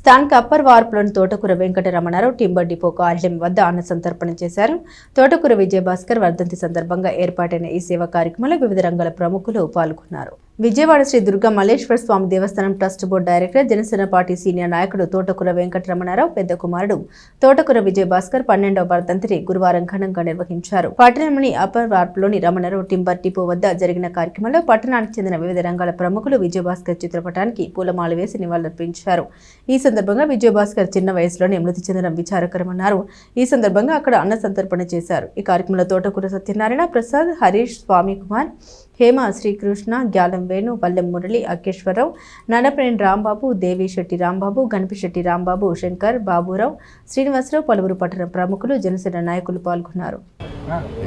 స్థానిక అప్పర్ వార్పులోని తోటకూర Venkataramanarao timber depot కార్యాలయం వద్ద అన్న సంతర్పణ చేశారు. తోటకూర విజయభాస్కర్ వర్ధంతి సందర్భంగా ఏర్పాటైన ఈ సేవా కార్యక్రమంలో వివిధ రంగాల ప్రముఖులు పాల్గొన్నారు. విజయవాడ శ్రీ దుర్గా మల్లేశ్వర స్వామి దేవస్థానం trust board director, Janasena party senior నాయకుడు తోటకూర వెంకటరమణారావు పెద్ద కుమారుడు తోటకూర విజయభాస్కర్ 12వ వర్ధంతిని గురువారం ఘనంగా నిర్వహించారు. పట్టణంలోని అప్పర్ వార్పులోని రమణారావు టింబర్ డిపో వద్ద జరిగిన కార్యక్రమంలో పట్టణానికి చెందిన వివిధ రంగాల ప్రముఖులు విజయభాస్కర్ చిత్రపటానికి పూలమాల వేసి నివాళులర్పించారు. ఈ సందర్భంగా విజయభాస్కర్ చిన్న వయసులోనే మృతి చెందడం విచారకరమన్నారు. ఈ సందర్భంగా అక్కడ అన్న సంతర్పణ చేశారు. ఈ కార్యక్రమంలో తోటకూర సత్యనారాయణ ప్రసాద్, హరీష్, స్వామి కుమార్, హేమ, శ్రీకృష్ణ, గ్యాలం వేణు, పల్లెం మురళి, అఖేశ్వరరావు, నడపనేని రాంబాబు, దేవిశెట్టి రాంబాబు, గణపిశెట్టి రాంబాబు, శంకర్, బాబురావు, శ్రీనివాసరావు, పలువురు పట్టణ ప్రముఖులు, జనసేన నాయకులు పాల్గొన్నారు.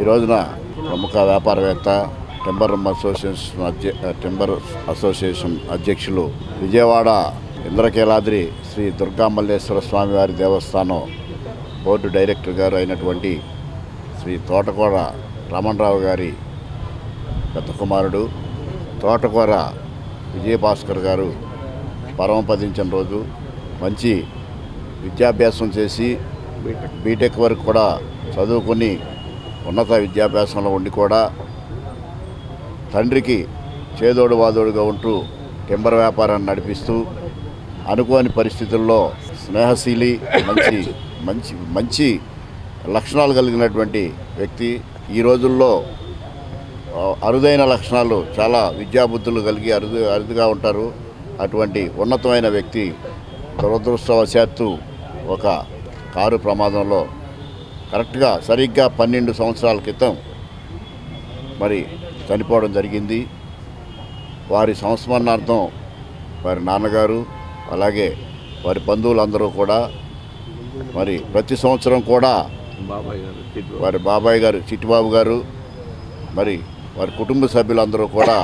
ఈ రోజున ప్రముఖ వ్యాపారవేత్త టింబర్ అసోసియేషన్ అధ్యక్షులు, విజయవాడ ఇంద్రకీలాద్రి శ్రీ దుర్గా మల్లేశ్వర స్వామివారి దేవస్థానం బోర్డు డైరెక్టర్ గారు అయినటువంటి శ్రీ తోటకూర రమణరావు గారి పెద్ద కుమారుడు తోటకూర విజయభాస్కర్ గారు పరమపదించిన రోజు. మంచి విద్యాభ్యాసం చేసి బీటెక్ వరకు కూడా చదువుకొని ఉన్నత విద్యాభ్యాసంలో ఉండి కూడా తండ్రికి చేదోడు వాదోడుగా ఉంటూ టింబర్ వ్యాపారాన్ని నడిపిస్తూ అనుకోని పరిస్థితుల్లో స్నేహశీలి, మంచి లక్షణాలు కలిగినటువంటి వ్యక్తి. ఈ రోజుల్లో అరుదైన లక్షణాలు, చాలా విద్యాబుద్ధులు కలిగి అరుదుగా ఉంటారు. అటువంటి ఉన్నతమైన వ్యక్తి దురదృష్టవశాత్తు ఒక కారు ప్రమాదంలో కరెక్ట్గా సరిగ్గా 12 సంవత్సరాల క్రితం మరి చనిపోవడం జరిగింది. వారి సంస్మరణార్థం వారి నాన్నగారు అలాగే వారి బంధువులందరూ కూడా మరి ప్రతి సంవత్సరం కూడా వారి బాబాయ్ గారు చిట్టిబాబు గారు మరి వారి కుటుంబ సభ్యులందరూ కూడా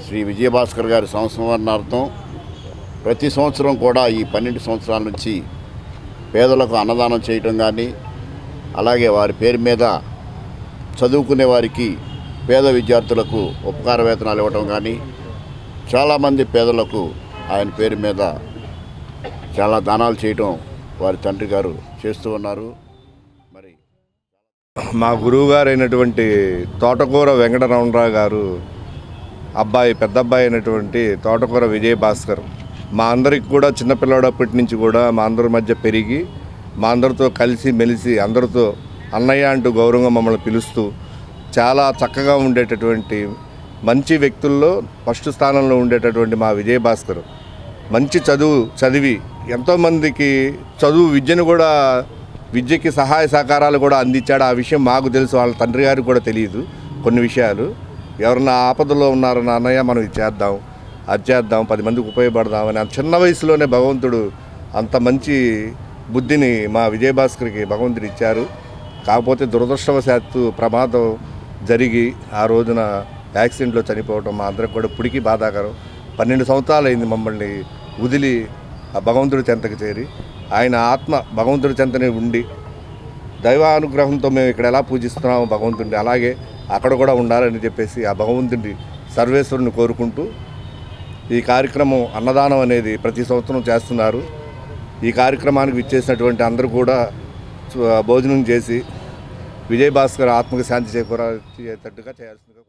శ్రీ విజయభాస్కర్ గారి సంస్మరణార్థం ప్రతి సంవత్సరం కూడా ఈ 12 సంవత్సరాల నుంచి పేదలకు అన్నదానం చేయటం కానీ, అలాగే వారి పేరు మీద చదువుకునే వారికి పేద విద్యార్థులకు ఉపకార వేతనాలు ఇవ్వటం కానీ, చాలామంది పేదలకు ఆయన పేరు మీద చాలా దానాలు చేయటం వారి తండ్రి గారు చేస్తూ ఉన్నారు. మరి మా గురువు గారు అయినటువంటి తోటకూర వెంకటరమణరావు గారు పెద్ద అబ్బాయి అయినటువంటి తోటకూర విజయభాస్కర్ మా అందరికి కూడా చిన్నపిల్లడప్పటి నుంచి కూడా మా అందరి మధ్య పెరిగి మా అందరితో కలిసి మెలిసి అందరితో అన్నయ్య అంటూ గౌరవంగా మమ్మల్ని పిలుస్తూ చాలా చక్కగా ఉండేటటువంటి మంచి వ్యక్తుల్లో ఫస్ట్ స్థానంలో ఉండేటటువంటి మా విజయభాస్కర్ మంచి చదివి ఎంతోమందికి విద్యకి సహాయ సహకారాలు కూడా అందించాడు. ఆ విషయం మాకు తెలుసు, వాళ్ళ తండ్రి గారికి కూడా తెలియదు కొన్ని విషయాలు. ఎవరన్నా ఆపదలో ఉన్నారన్న అన్నయ్య మనం ఇది చేద్దాం, అది చేద్దాం, 10 మందికి ఉపయోగపడదామని చిన్న వయసులోనే భగవంతుడు అంత మంచి బుద్ధిని మా విజయభాస్కర్కి భగవంతుడు ఇచ్చారు. కాకపోతే దురదృష్టవశాత్తు ప్రమాదం జరిగి ఆ రోజున యాక్సిడెంట్లో చనిపోవటం మా అందరికి కూడా పుడికి బాధాకరం. 12 సంవత్సరాలు అయింది మమ్మల్ని వదిలి ఆ భగవంతుడి చెంతకు చేరి. ఆయన ఆత్మ భగవంతుడి చెంతనే ఉండి దైవానుగ్రహంతో మేము ఇక్కడ ఎలా పూజిస్తున్నాము భగవంతుడిని, అలాగే అక్కడ కూడా ఉండాలని చెప్పేసి ఆ భగవంతుడి సర్వేశ్వరుని కోరుకుంటూ ఈ కార్యక్రమం అన్నదానం అనేది ప్రతి సంవత్సరం చేస్తున్నారు. ఈ కార్యక్రమానికి విచ్చేసినటువంటి అందరూ కూడా భోజనం చేసి విజయభాస్కర్ ఆత్మకు శాంతి చేకూరేటట్టుగా చేయాల్సిందిగా